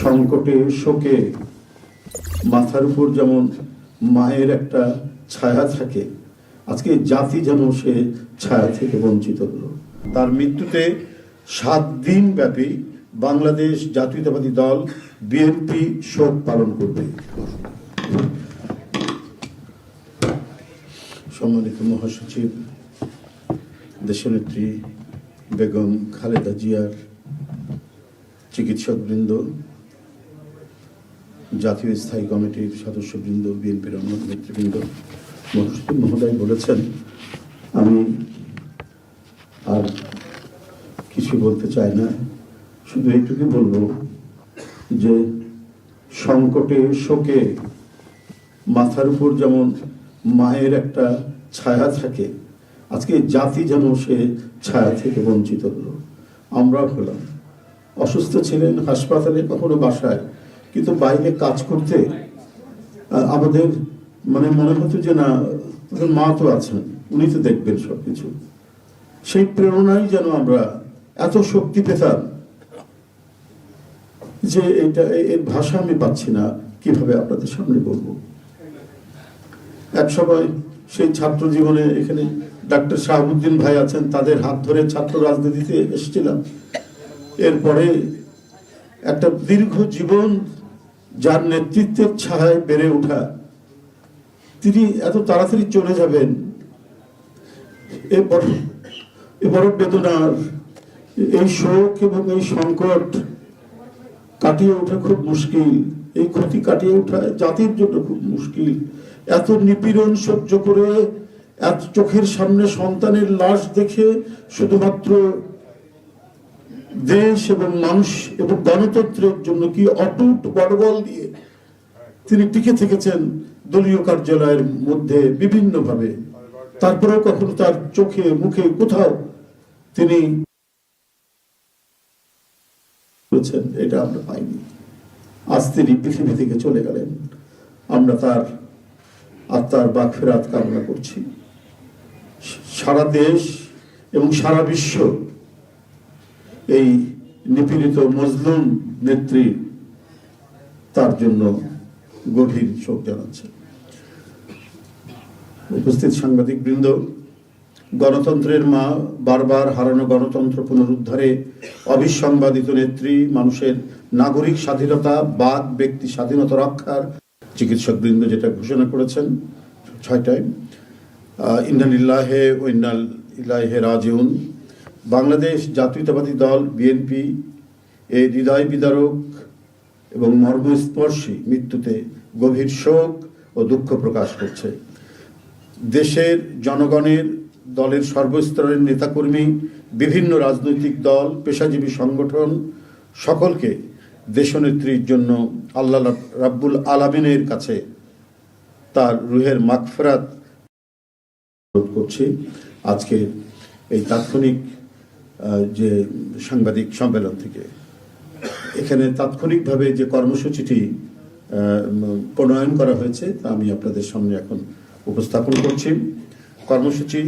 সংকটে শোকে মাথার উপর যেমন মায়ের একটা ছায়া থাকে, আজকে জাতি যেন সে ছায়া থেকে বঞ্চিত হলো। তার মৃত্যুতে 7 দিন ব্যাপী বাংলাদেশ জাতীয়তাবাদী দল বিএনপি শোক পালন করবে। সম্মানিত মহাসচিব, দেশনেত্রী বেগম খালেদা জিয়ার চিকিৎসকবৃন্দ, জাতীয় স্থায়ী কমিটির সদস্যবৃন্দ, বিএনপির অন্য নেতৃবৃন্দ, মহাসচিব মহোদয় বলেছেন, আমি আর কিছু বলতে চাই না, শুধু এইটুকু বলবো যে সংকটে শোকে মাথার উপর যেমন মায়ের একটা ছায়া থাকে, আজকে জাতি যেন সে ছায়া থেকে বঞ্চিত হলো। আমরা হলাম, অসুস্থ ছিলেন হাসপাতালে, কখনো বাসায়, কিন্তু বাইরে কাজ করতে আমাদের মনে হতো যে না, মা তো আছেন, উনি তো দেখবেন সবকিছু। সেই প্রেরণায় যেন আমরা এত শক্তি পেতাম যে এর ভাষা আমি পাচ্ছি না কিভাবে আপনাদের সামনে বলবো। এক সময় সেই ছাত্র জীবনে এখানে ডাক্তার শাহাবুদ্দিন ভাই আছেন, তাদের হাত ধরে ছাত্র রাজনীতিতে এসেছিলাম। এরপরে একটা দীর্ঘ জীবন যার নেতৃত্বের ছায়ায় বেড়ে ওঠা, তিনি এত তাড়াতাড়ি চলে যাবেন, এ বড় বেদনার। এই শোক এবং এই সংকট কাটিয়ে ওঠা খুব মুশকিল, এই ক্ষতি কাটিয়ে ওঠা জাতির জন্য খুব মুশকিল। এত নিপীড়ন সহ্য করে, এত চোখের সামনে সন্তানের লাশ দেখে শুধুমাত্র দেশ এবং মানুষ এবং গণতন্ত্রের জন্য কি অটুট বড়বল দিয়ে তিনি টিকে থেকেছেন দলীয় কার্যালয়ের মধ্যে বিভিন্ন ভাবে। তারপরেও কখনো তার চোখে মুখে কোথাও তিনি এটা আমরা পাইনি। আজ তিনি পৃথিবী থেকে চলে গেলেন, আমরা তার আত্মার মাগফিরাত কামনা করছি। সারা দেশ এবং সারা বিশ্ব এই নিপীড়িত মজলুম নেত্রী তার জন্য গভীর শোক জানাচ্ছে। উপস্থিত সাংবাদিক বৃন্দ, গণতন্ত্রের মা, বারবার হারানো গণতন্ত্র পুনরুদ্ধারে অবিসংবাদিত নেত্রী, মানুষের নাগরিক স্বাধীনতা, বাক ব্যক্তি স্বাধীনতা রক্ষার চিকিৎসক বৃন্দ যেটা ঘোষণা করেছেন 6টায়, ইন্না লিল্লাহি ওয়া ইন্না ইলাইহি রাজিউন। বাংলাদেশ জাতীয়তাবাদী দল বিএনপি এই হৃদয় বিদারক এবং মর্মস্পর্শী মৃত্যুতে গভীর শোক ও দুঃখ প্রকাশ করছে। দেশের জনগণের, দলের সর্বস্তরের নেতাকর্মী, বিভিন্ন রাজনৈতিক দল, পেশাজীবী সংগঠন সকলকে দেশনেত্রীর জন্য আল্লাহ রাব্বুল আলামিনের কাছে তার রুহের মাগফিরাত করছি। আজকে এই তাৎক্ষণিক যে সাংবাদিক সম্মেলন থেকে এখানে তাৎক্ষণিকভাবে যে কর্মসূচিটি প্রণয়ন করা হয়েছে তা আমি আপনাদের সামনে এখন উপস্থাপন করছি। কর্মসূচি: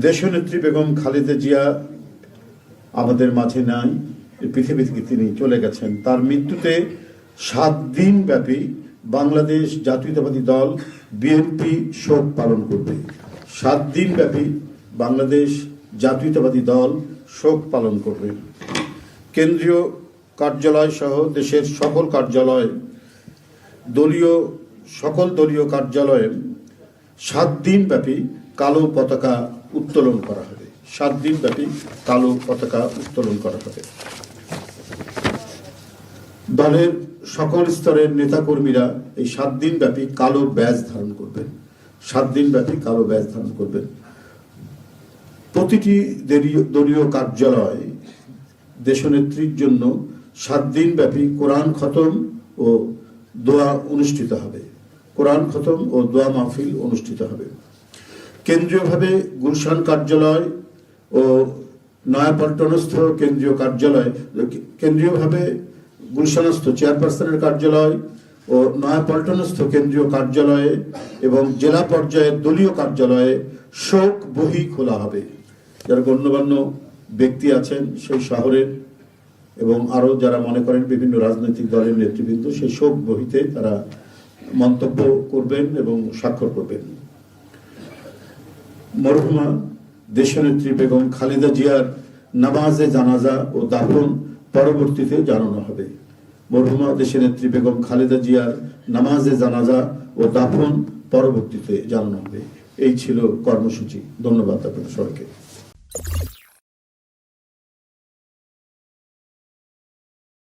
দেশনেত্রী বেগম খালেদা জিয়া আমাদের মাঝে নাই, পৃথিবী থেকে তিনি চলে গেছেন। তার মৃত্যুতে 7 দিন ব্যাপী বাংলাদেশ জাতীয়তাবাদী দল বিএনপি শোক পালন করবে। 7 দিন ব্যাপী বাংলাদেশ জাতীয়তাবাদী দল শোক পালন করবে। কেন্দ্রীয় কার্যালয় সহ দেশের সকল কার্যালয়, সকল দলীয় কার্যালয়ে 7 দিন ব্যাপী কালো পতাকা উত্তোলন করা হবে। 7 দিন ব্যাপী কালো পতাকা উত্তোলন করা হবে। দলের সকল স্তরের নেতাকর্মীরা এই 7 দিন ব্যাপী কালো ব্যাজ ধারণ করবেন। 7 দিন ব্যাপী কালো ব্যাজ ধারণ করবেন। প্রতিটি দলীয় কার্যালয় দেশনেত্রীর জন্য 7 দিন ব্যাপী কোরআন খতম ও দোয়া অনুষ্ঠিত হবে। কোরআন খতম ও দোয়া মাহফিল অনুষ্ঠিত হবে। কেন্দ্রীয়ভাবে গুলশান কার্যালয় ও নয়াপল্টনস্থ কেন্দ্রীয় কার্যালয়, কেন্দ্রীয়ভাবে গুলশানস্থ চেয়ারপারসনের কার্যালয় ও নয়াপল্টনস্থ কেন্দ্রীয় কার্যালয়ে এবং জেলা পর্যায়ের দলীয় কার্যালয়ে শোক বহি খোলা হবে। যারা গণ্যমান্য ব্যক্তি আছেন সেই শহরের এবং আরো যারা মনে করেন বিভিন্ন রাজনৈতিক দলের নেতৃবৃন্দ সেই শোক বহিতে তারা মন্তব্য করবেন এবং স্বাক্ষর করবেন। মরহুমা দেশনেত্রী বেগম খালেদা জিয়ার নামাজে জানাজা ও দাফন পরবর্তীতে জানানো হবে। মরহুমা দেশনেত্রী বেগম খালেদা জিয়ার নামাজে জানাজা ও দাফন পরবর্তীতে জানানো হবে। এই ছিল কর্মসূচি। ধন্যবাদ আপনাদের সবাইকে।